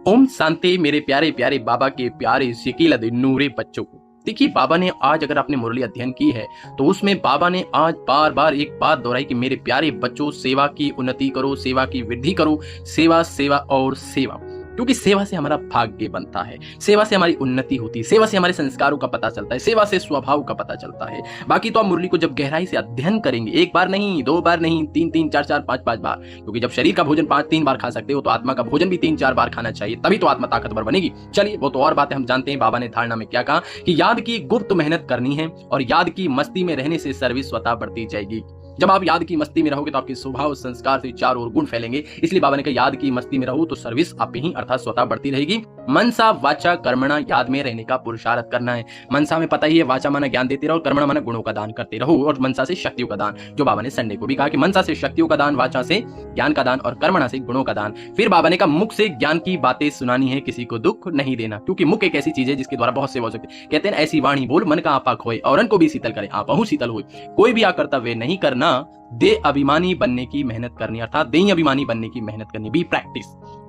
ओम शांति मेरे प्यारे प्यारे बाबा के प्यारे शकील नूरे बच्चों को। देखिए, बाबा ने आज अगर आपने मुरली अध्ययन की है तो उसमें बाबा ने आज बार बार एक बात दोहराई कि मेरे प्यारे बच्चों, सेवा की उन्नति करो, सेवा की वृद्धि करो, सेवा सेवा और सेवा। क्योंकि सेवा से हमारा भाग्य बनता है, सेवा से हमारी उन्नति होती है, सेवा से हमारे संस्कारों का पता चलता है, सेवा से स्वभाव का पता चलता है। बाकी तो आप मुरली को जब गहराई से अध्ययन करेंगे, एक बार नहीं, दो बार नहीं, तीन तीन, चार चार, पांच पांच बार, क्योंकि जब शरीर का भोजन तीन बार खा सकते हो तो आत्मा का भोजन भी तीन चार बार खाना चाहिए, तभी तो आत्मा ताकतवर बनेगी। चलिए, वो तो और बात है, हम जानते हैं बाबा ने धारणा में क्या कहा कि याद की गुप्त मेहनत करनी है और याद की मस्ती में रहने से सर्विस स्वतः बढ़ती जाएगी। जब आप याद की मस्ती में रहोगे तो आपके स्वभाव संस्कार से चारों ओर गुण फैलेंगे। इसलिए बाबा ने कहा याद की मस्ती में रहो तो सर्विस आप ही अर्थात स्वतः बढ़ती रहेगी। मनसा वाचा कर्मणा, याद में रहने का पुरुषार्थ करना है। मनसा में पता ही है, वाचा माना ज्ञान देते रहो, कर्मणा माना गुणों का दान करते रहो, और मनसा से शक्तियों का दान, जो बाबा ने संडे को भी कहा कि मनसा से शक्तियों का दान, वाचा से ज्ञान का दान और कर्मणा से गुणों का दान। फिर बाबा ने कहा मुख से ज्ञान की बातें सुनानी है, किसी को दुख नहीं देना, क्योंकि मुख एक ऐसी चीज है जिसके द्वारा बहुत सेवा हो सकती है। कहते हैं ऐसी वाणी बोल मन का आपा खोए, औरन को भी शीतल करे आपहु शीतल होए। कोई भी अकर्तव्य नहीं करना, दे अभिमानी बनने की मेहनत करनी, अर्थात देही अभिमानी बनने की मेहनत करनी। बी प्रैक्टिस,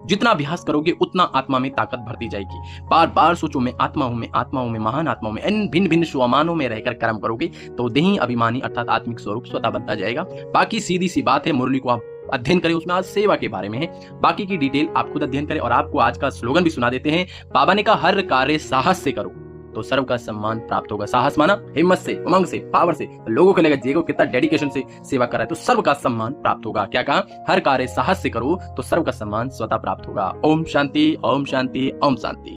जितना अभ्यास करोगे उतना आत्मा में ताकत भरती जाएगी। बार बार सोचो मैं आत्मा हूं, मैं आत्मा हूं, मैं महान आत्मा हूं, मैं इन भिन्न भिन्न स्वमानों में रहकर कर्म करोगे तो देही अभिमानी अर्थात आत्मिक स्वरूप स्वतः बनता जाएगा। बाकी सीधी सी बात है, मुरली को आप अध्ययन करें, उसमें आज सेवा के बारे में है, बाकी की डिटेल आप खुद अध्ययन करें। और आपको आज का स्लोगन भी सुना देते हैं। बाबा ने कहा हर कार्य साहस से करो तो सर्व का सम्मान प्राप्त होगा। साहस माना हिम्मत से, उमंग से, पावर से। लोगों को लगेगा जेको कितना डेडिकेशन से सेवा कर रहा है तो सर्व का सम्मान प्राप्त होगा। क्या कहा? हर कार्य साहस से करो तो सर्व का सम्मान स्वतः प्राप्त होगा। ओम शांति, ओम शांति, ओम शांति।